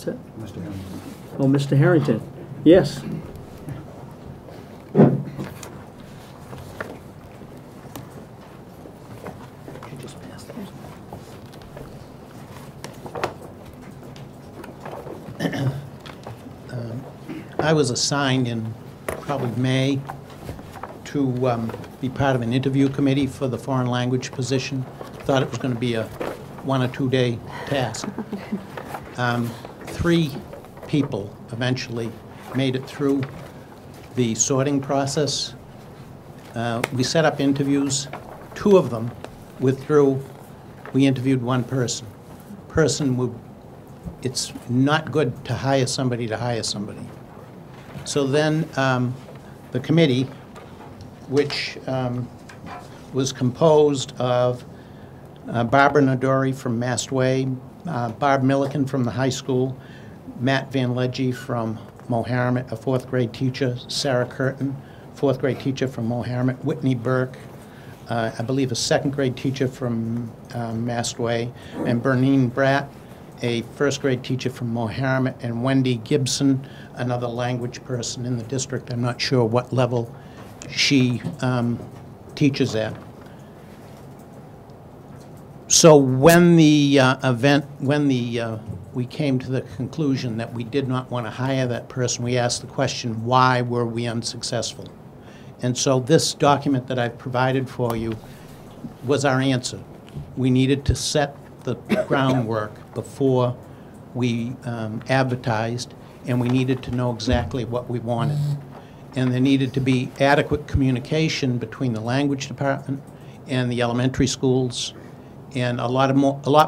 That's it. Mr. Harrington. Oh, Mr. Harrington. Yes. I was assigned in probably May to be part of an interview committee for the foreign language position. Thought it was going to be a 1 or 2 day task. 3 people eventually made it through the sorting process. We set up interviews. 2 of them withdrew. We interviewed 1 person. It's not good to hire somebody to hire somebody. So then the committee, which was composed of Barbara Nadori from Mastway, Barb Milliken from the high school, Matt Van Ledge from Moharamet, a 4th grade teacher, Sarah Curtin, 4th grade teacher from Moharamet, Whitney Burke, I believe a 2nd grade teacher from Mastway, and Bernine Bratt, a 1st grade teacher from Moharamet, and Wendy Gibson, another language person in the district. I'm not sure what level she teaches at. So when the we came to the conclusion that we did not want to hire that person, we asked the question, why were we unsuccessful? And so this document that I've provided for you was our answer. We needed to set the groundwork before we advertised, and we needed to know exactly what we wanted. And there needed to be adequate communication between the language department and the elementary schools, and a lot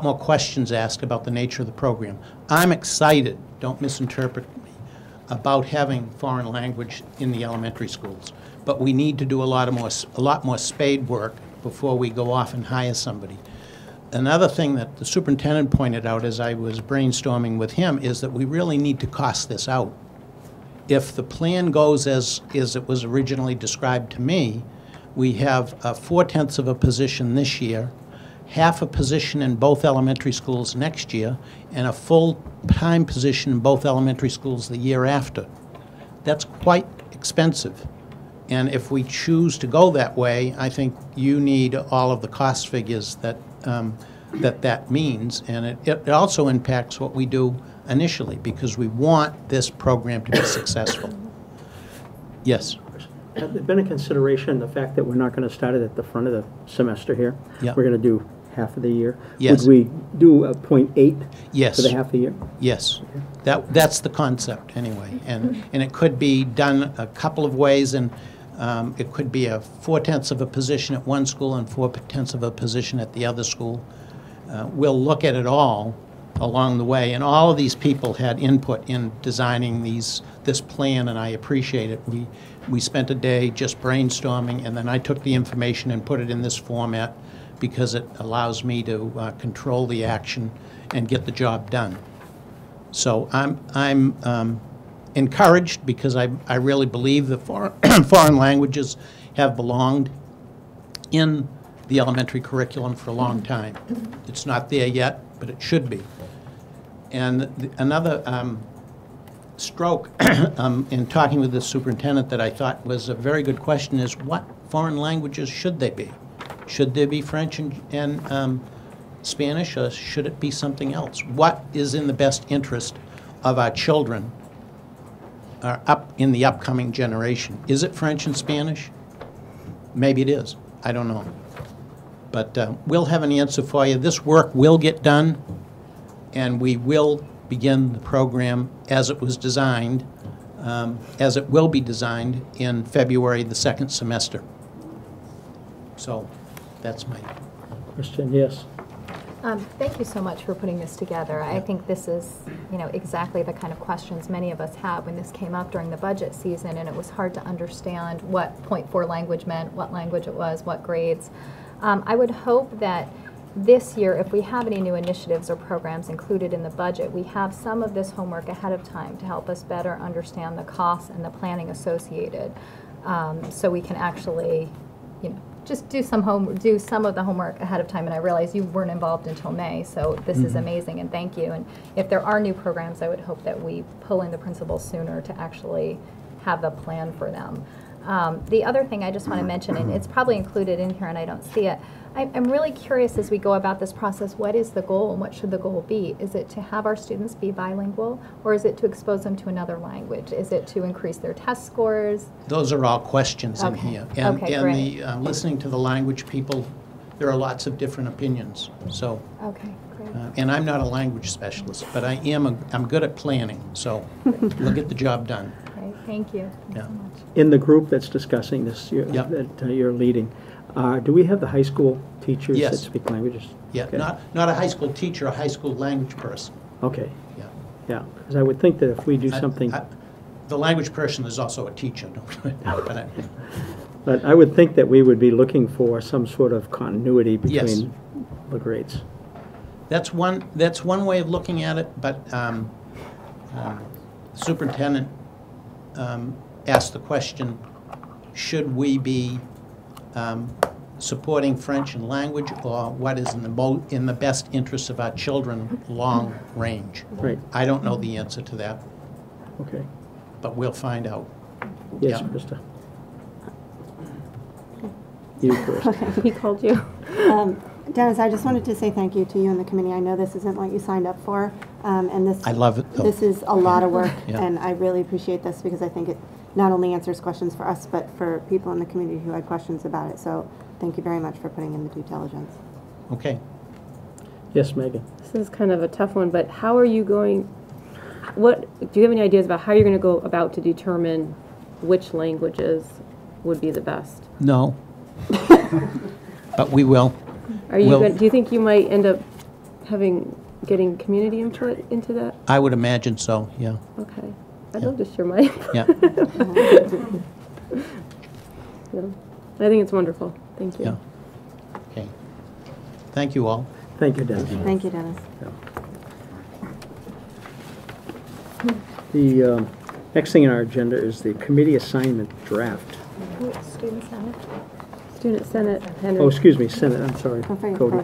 more questions asked about the nature of the program. I'm excited, don't misinterpret me, about having foreign language in the elementary schools, but we need to do a lot more spade work before we go off and hire somebody. Another thing that the superintendent pointed out as I was brainstorming with him is that we really need to cost this out. If the plan goes as it was originally described to me, we have 4/10 of a position this year, half a position in both elementary schools next year, and a full-time position in both elementary schools the year after. That's quite expensive. And if we choose to go that way, I think you need all of the cost figures that that means, and it also impacts what we do initially, because we want this program to be successful. Yes? Has there been a consideration the fact that we're not going to start it at the front of the semester here? Yeah. We're going to do half of the year? Yes. Would we do a 0.8 Yes. for the half of the year? Yes. Okay. That's the concept, anyway. And it could be done a couple of ways, and it could be a 4/10 of a position at one school and 4/10 of a position at the other school. We'll look at it all along the way, and all of these people had input in designing this plan, and I appreciate it. We spent a day just brainstorming, and then I took the information and put it in this format because it allows me to control the action and get the job done. So I'm encouraged, because I really believe that foreign languages have belonged in the elementary curriculum for a long time. It's not there yet, but it should be. And another stroke in talking with the superintendent that I thought was a very good question is, what foreign languages should they be? Should there be French and Spanish, or should it be something else? What is in the best interest of our children in the upcoming generation? Is it French and Spanish? Maybe it is. I don't know. But we'll have an answer for you. This work will get done, and we will begin the program as it was designed, as it will be designed in February, the 2nd semester. So that's my Question, yes. Thank you so much for putting this together. I think this is, exactly the kind of questions many of us had when this came up during the budget season, and it was hard to understand what .4 language meant, what language it was, what grades. I would hope that this year, if we have any new initiatives or programs included in the budget, we have some of this homework ahead of time to help us better understand the costs and the planning associated, so we can actually, just do some of the homework ahead of time. And I realize you weren't involved until May, so this is amazing, and thank you. And if there are new programs, I would hope that we pull in the principals sooner to actually have a plan for them. The other thing I just want to mention, and it's probably included in here and I don't see it, I'm really curious as we go about this process, what is the goal and what should the goal be? Is it to have our students be bilingual, or is it to expose them to another language? Is it to increase their test scores? Those are all questions in Okay. here. And, Okay, and great. the, listening to the language people, there are lots of different opinions. So, Okay, great. and I'm not a language specialist, but I'm good at planning, so we'll get the job done. Great, thank you. Thanks Yeah. so much. In the group that's discussing this, Yep. that you're leading, do we have the high school teachers that Yes. speak languages? Yeah, Okay. not a high school teacher, a high school language person. Okay, Yeah. yeah, because I would think that if we do something, The language person is also a teacher. but I would think that we would be looking for some sort of continuity Yes. between the grades. That's one way of looking at it, but superintendent asked the question, should we be supporting French and language, or what is in the best interest of our children long range? Right, I don't know the answer to that, okay. but we'll find out. Yes, Yeah. Krista. You first. Okay, he called you. Dennis, I just wanted to say thank you to you and the committee. I know this isn't what you signed up for, and this I love it, though. this is a lot of work, Yeah. and I really appreciate this because I think it not only answers questions for us, but for people in the community who had questions about it. So thank you very much for putting in the due diligence. Okay. Yes, Megan. This is kind of a tough one, but how are you going, do you have any ideas about how you're going to go about to determine which languages would be the best? No. But we will. Are you Well- do you think you might end up getting community input into that? I would imagine so, yeah. Okay. I'd Yeah. love to share my Yeah. Yeah. I think it's wonderful. Thank you. Yeah. Okay. Thank you all. Thank you, Dennis. Thank you, Dennis. The next thing on our agenda is the committee assignment draft. Student Senate. Student Senate, Henry. Oh, excuse me, Senate, I'm sorry, Don't forget Cody.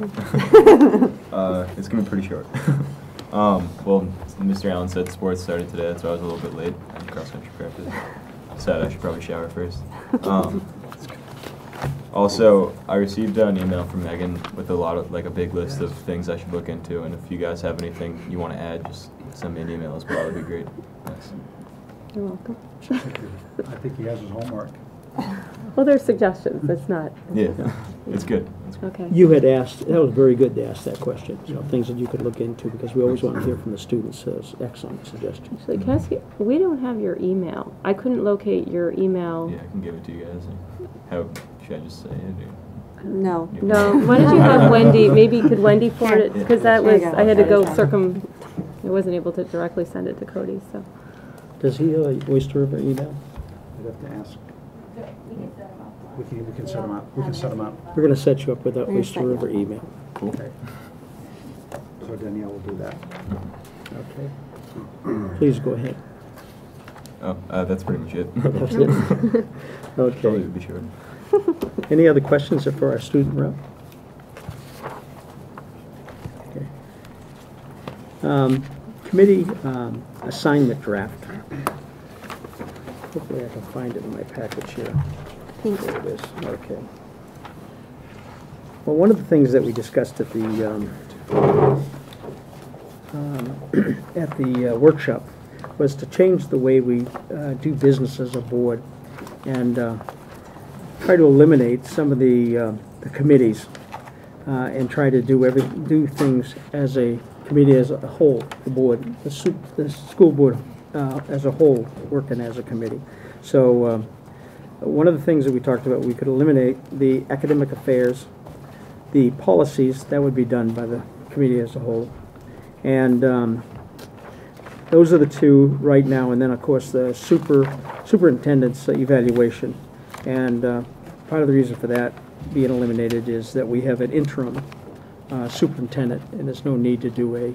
Cody. It's gonna be pretty short. Well, Mr. Allen said sports started today, that's why I was a little bit late at cross-country practice. Said I should probably shower first. Also, I received an email from Megan with a big list of things I should look into, and if you guys have anything you want to add, just send me an email as well, that'd be great. Thanks. You're welcome. I think he has his homework. Well, there's suggestions. It's not. Yeah, it's good. It's good. Okay. You had asked, that was very good to ask that question, you know, things that you could look into, because we always want to hear from the students, so it's excellent suggestions. Actually, can I ask you, we don't have your email. I couldn't locate your email. Yeah, I can give it to you guys. Should I just say it? Or? No. No, why don't you have Wendy, maybe could Wendy forward it, because that There you was, go. I had to go There you I wasn't able to directly send it to Cody, so. Does he Oyster River email? I'd have to ask. We can set him up. We can set him up. We're going to set you up with the We're gonna Oyster set you River up. email. Cool. Okay. So Danielle will do that. Okay. Please go ahead. Oh, that's pretty much it. That's it. Probably Okay. would be short. Any other questions for our student rep? Okay. Committee assignment draft. Hopefully I can find it in my package here. There it is, okay. Well, one of the things that we discussed at the workshop was to change the way we do business as a board and try to eliminate some of the committees and try to do things as a committee as a whole, the board, the school board as a whole, working as a committee. So one of the things that we talked about, we could eliminate the academic affairs, the policies, that would be done by the committee as a whole. And those are the two right now, and then of course the superintendent's evaluation. And part of the reason for that being eliminated is that we have an interim superintendent, and there's no need to do a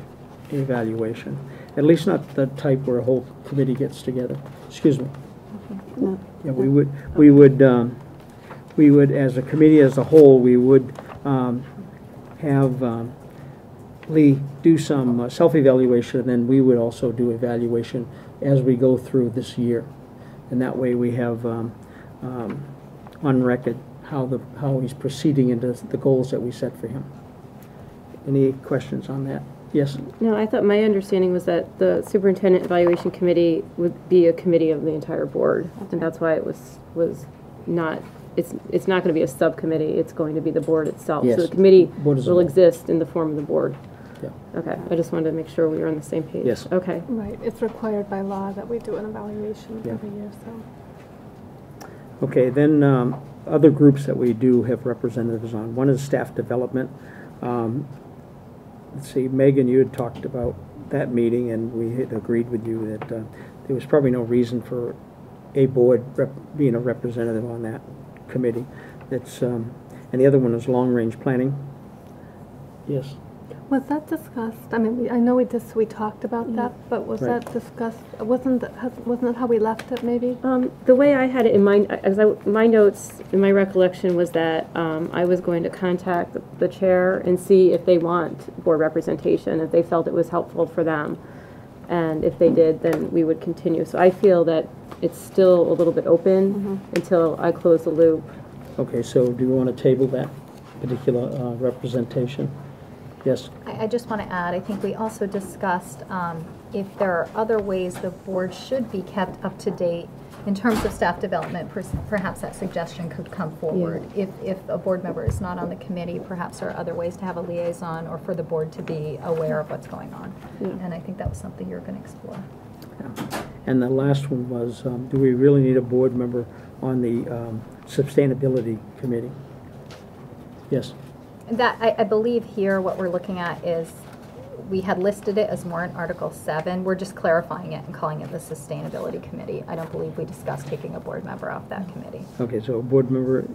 evaluation. At least not the type where a whole committee gets together. Excuse me. No. Yeah, we would we would, as a committee as a whole, we would have Lee do some self-evaluation, and then we would also do evaluation as we go through this year. And that way we have on record how he's proceeding into the goals that we set for him. Any questions on that? Yes? No, I thought my understanding was that the superintendent evaluation committee would be a committee of the entire board, and that's why it was not. It's not going to be a subcommittee. It's going to be the board itself. Yes. So the committee Board will exist in the form of the board. Yeah. Okay. I just wanted to make sure we were on the same page. Yes. Okay. Right, it's required by law that we do an evaluation Yeah. every year, so. Okay, then other groups that we do have representatives on. One is staff development. Let's see, Megan, you had talked about that meeting, and we had agreed with you that there was probably no reason for a board being a representative on that committee. That's and the other one is long-range planning. Yes. Was that discussed? I mean, I know we talked about that, but was Right. that discussed? Wasn't that how we left it, maybe? The way I had it in mind, my notes, in my recollection was that I was going to contact the chair and see if they want board representation, if they felt it was helpful for them. And if they did, then we would continue. So I feel that it's still a little bit open until I close the loop. Okay, so do you want to table that particular representation? Yes. I just want to add, I think we also discussed if there are other ways the board should be kept up to date in terms of staff development, perhaps that suggestion could come forward. Yeah. If a board member is not on the committee, perhaps there are other ways to have a liaison or for the board to be aware of what's going on. Yeah. And I think that was something you're going to explore. Yeah. And the last one was, do we really need a board member on the sustainability committee? Yes. That, I believe here what we're looking at is, we had listed it as warrant Article 7. We're just clarifying it and calling it the Sustainability Committee. I don't believe we discussed taking a board member off that committee. Okay, so a board member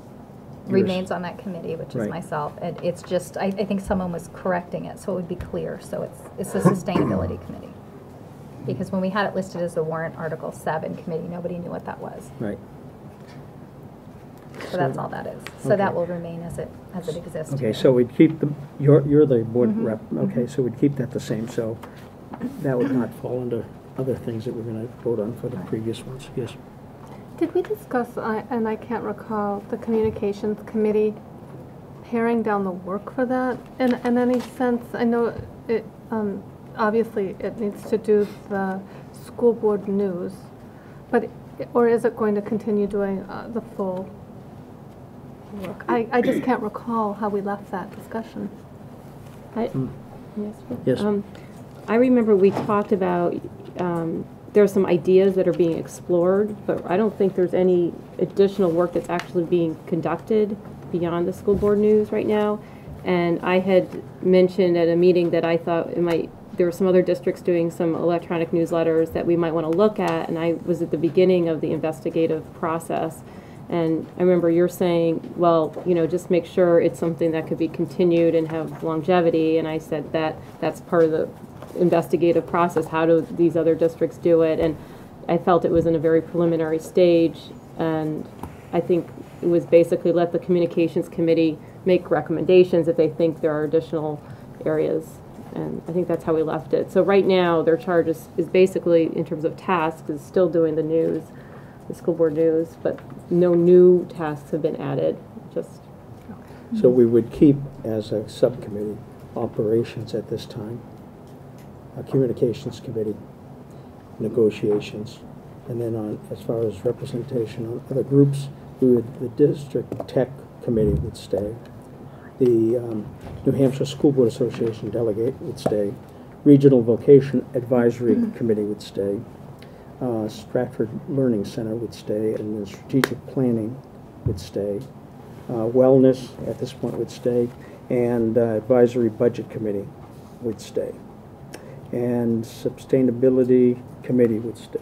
Remains on that committee, which is Right. myself. And it's just, I think someone was correcting it, so it would be clear. So it's the Sustainability Committee. Because when we had it listed as the warrant Article 7 committee, nobody knew what that was. Right. So that's all that is. So Okay. that will remain as it exists. Okay, here. so we'd keep the, you're the board Mhm. rep, okay, so we'd keep that the same, so that would not fall under other things that we're going to vote on for the previous ones, yes. Did we discuss, and I can't recall, the communications committee paring down the work for that in any sense? I know it, obviously it needs to do the school board news, but, or is it going to continue doing the full work? I just can't recall how we left that discussion. Yes. I remember we talked about, there are some ideas that are being explored, but I don't think there's any additional work that's actually being conducted beyond the school board news right now. And I had mentioned at a meeting that I thought there were some other districts doing some electronic newsletters that we might want to look at, and I was at the beginning of the investigative process. And I remember you're saying, well, just make sure it's something that could be continued and have longevity. And I said that's part of the investigative process. How do these other districts do it? And I felt it was in a very preliminary stage. And I think it was basically let the communications committee make recommendations if they think there are additional areas. And I think that's how we left it. So right now, their charge is basically, in terms of tasks, is still doing the news, the school board news, but no new tasks have been added, just. So we would keep as a subcommittee operations at this time, a communications committee, negotiations, and then on, as far as representation on other groups, the district tech committee would stay. The New Hampshire School Board Association delegate would stay. Regional Vocation Advisory Committee would stay. Stratford Learning Center would stay, and the Strategic Planning would stay. Wellness at this point would stay, and Advisory Budget Committee would stay. And Sustainability Committee would stay.